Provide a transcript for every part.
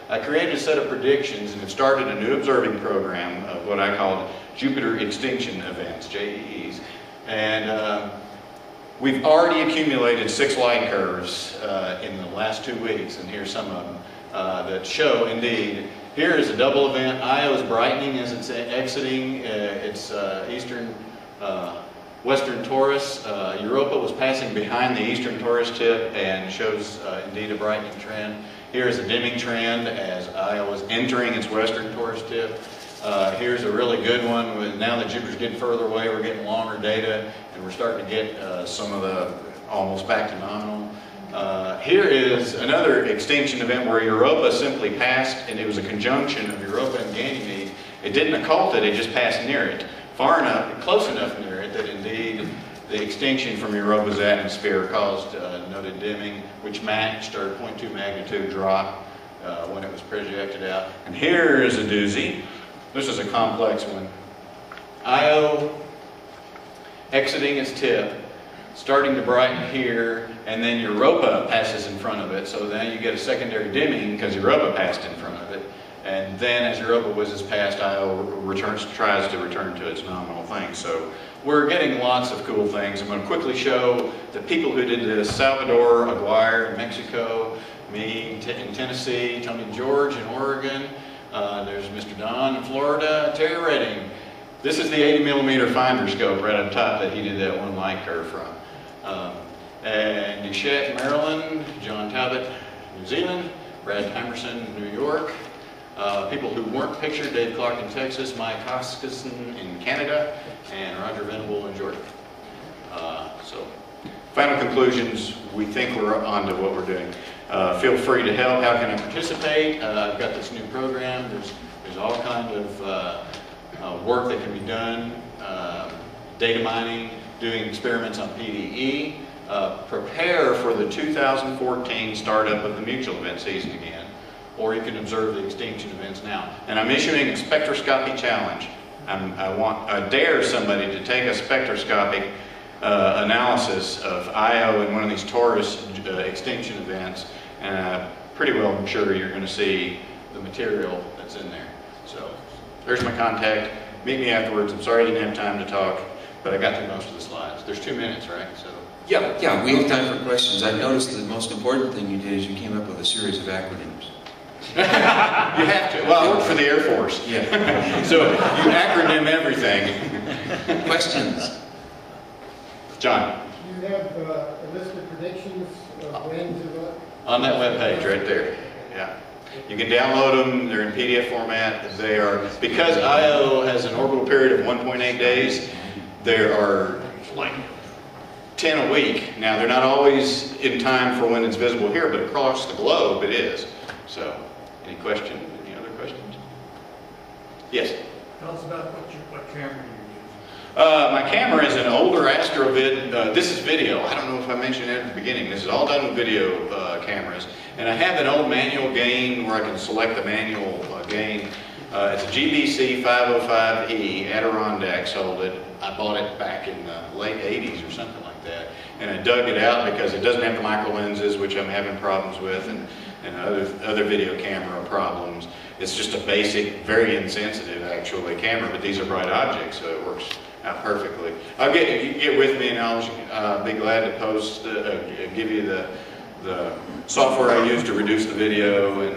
I created a set of predictions and have started a new observing program of what I called Jupiter Extinction Events, JEEs. And we've already accumulated 6 light curves in the last 2 weeks, and here's some of them that show, indeed, here is a double event. Io is brightening as it's exiting its western Taurus. Europa was passing behind the eastern Taurus tip and shows indeed a brightening trend. Here is a dimming trend as Io is entering its western Taurus tip. Here's a really good one. Now that Jupiter's getting further away, we're getting longer data, and we're starting to get some of the almost back to nominal. Here is another extinction event where Europa simply passed, and it was a conjunction of Europa and Ganymede. It didn't occult it, it just passed near it. Far enough, close eject near it, that indeed the extinction from Europa's atmosphere caused noted dimming, which matched our 0.2 magnitude drop when it was projected out. And here is a doozy. This is a complex one. Io exiting its tip, starting to brighten here, and then Europa passes in front of it, so then you get a secondary dimming because Europa passed in front of it. And then as Europa whizzes past, Io tries to return to its nominal thing. So we're getting lots of cool things. I'm going to quickly show the people who did this: Salvador Aguirre in Mexico, me in Tennessee, Tony George in Oregon, there's Mr. Don in Florida, Terry Redding. This is the 80mm finder scope right on top that he did that one light curve from. And Duchette, Maryland, John Talbot, New Zealand, Brad Timerson, New York. People who weren't pictured: Dave Clark in Texas, Mike Hoskison in Canada, and Roger Venable in Georgia. So, final conclusions, we think we're on to what we're doing. Feel free to help. How can I participate? I've got this new program. There's all kind of work that can be done. Data mining, doing experiments on PDE. Prepare for the 2014 startup of the mutual event season again, or you can observe the extinction events now. And I'm issuing a spectroscopy challenge. I dare somebody to take a spectroscopic analysis of Io in one of these Taurus extinction events, and I'm pretty well sure you're going to see the material that's in there. So there's my contact. Meet me afterwards. I'm sorry I didn't have time to talk, but I got through most of the slides. There's 2 minutes, right? So. Yeah, we have time for questions. I noticed the most important thing you did is you came up with a series of acronyms. You have to. Well, I work for the Air Force. Yeah. So you acronym everything. Questions? John. Do you have a list of predictions of when to what? On that web page right there. Yeah. You can download them. They're in PDF format. They are, because Io has an orbital period of 1.8 days, there are like 10 a week. Now, they're not always in time for when it's visible here, but across the globe it is. So, any questions? Any other questions? Yes? Tell us about what camera you use. My camera is an older Astrovid. This is video. I don't know if I mentioned it at the beginning. This is all done with video cameras. And I have an old manual gain where I can select the manual gain. It's a GBC 505E, Adirondack sold it. I bought it back in the late 80s or something like that. And I dug it out because it doesn't have the micro lenses, which I'm having problems with, and other video camera problems. It's just a basic, very insensitive actually camera, but these are bright objects, so it works out perfectly. You can get with me and I'll be glad to post, give you the software I use to reduce the video and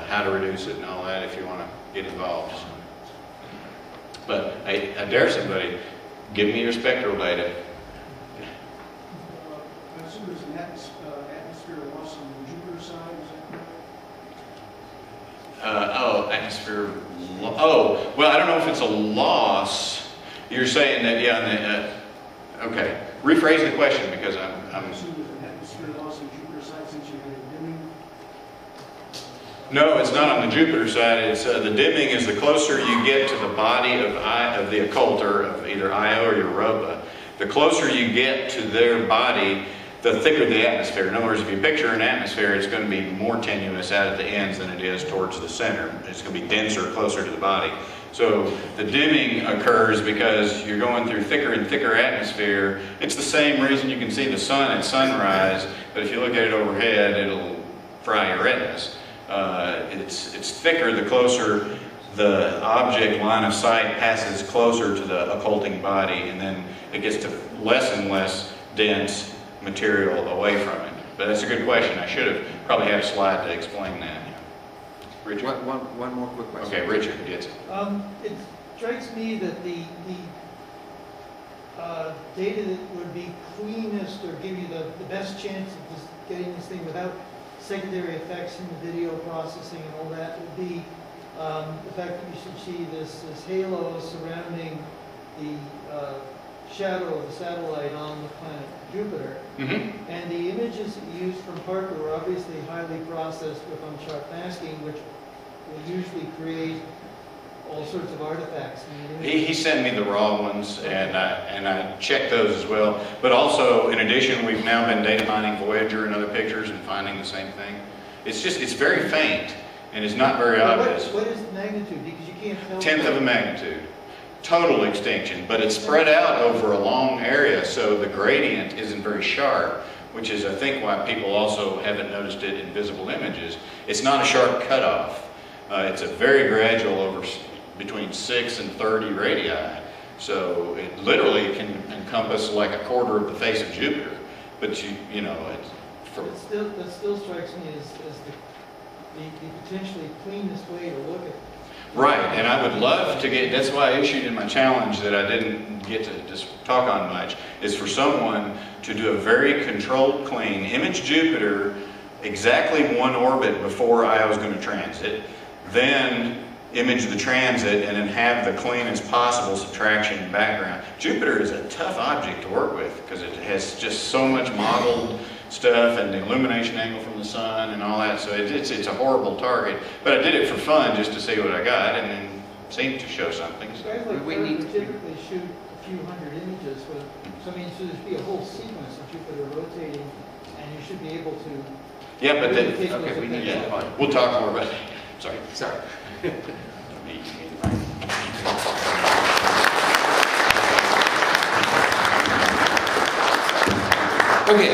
how to reduce it and all that if you want to get involved. But I dare somebody, give me your spectral data. I assume there's an atmosphere loss on the Jupiter side, is that Atmosphere. Well, I don't know if it's a loss. You're saying that, yeah. Okay. Rephrase the question because I'm. I assume there's an atmosphere loss on the Jupiter side since you had a dimming. No, it's not on the Jupiter side. It's the dimming is the closer you get to the body of the occulter of either Io or Europa. The closer you get to their body, the thicker the atmosphere. In other words, if you picture an atmosphere, it's going to be more tenuous out at the ends than it is towards the center. It's going to be denser, closer to the body. So the dimming occurs because you're going through thicker and thicker atmosphere. It's the same reason you can see the sun at sunrise, but if you look at it overhead, it'll fry your retinas. It's thicker the closer the object line of sight passes closer to the occulting body, and then it gets to less and less dense material away from it. But that's a good question. I should have probably had a slide to explain that. Richard? One more quick question. Okay, Richard gets it. It strikes me that the data that would be cleanest or give you the best chance of just getting this thing without secondary effects in the video processing and all that would be the fact that you should see this halo surrounding the shadow of the satellite on the planet Jupiter. Mm-hmm. And the images that you used from Parker were obviously highly processed with unsharp masking, which will usually create all sorts of artifacts. He sent me the raw ones, and I checked those as well. But also, in addition, we've now been data mining Voyager and other pictures and finding the same thing. It's very faint, and it's not very obvious. What is the magnitude? Because you can't tell. 1/10 of a magnitude. Total extinction, but it's spread out over a long area, so the gradient isn't very sharp, which is, I think, why people also haven't noticed it in visible images. It's not a sharp cutoff. It's a very gradual over between 6 and 30 radii. So it literally can encompass like a quarter of the face of Jupiter. But you know, it's for... That still strikes me as the potentially cleanest way to look at it. Right, and I would love to get, that's why I issued in my challenge that I didn't get to just talk on much, is for someone to do a very controlled clean, image Jupiter exactly one orbit before Io is going to transit, then image the transit, and then have the cleanest possible subtraction background. Jupiter is a tough object to work with because it has just so much modeled stuff and the illumination angle from the sun and all that, so it's a horrible target. But I did it for fun just to see what I got, and then seemed to show something. So. Guys like We Parker need to- typically shoot a few hundred images, so I mean, so there'd be a whole sequence of Jupiter rotating, and you should be able to. Yeah, but then, Okay, we need to move on. we'll talk more about it. Sorry. Sorry. Okay.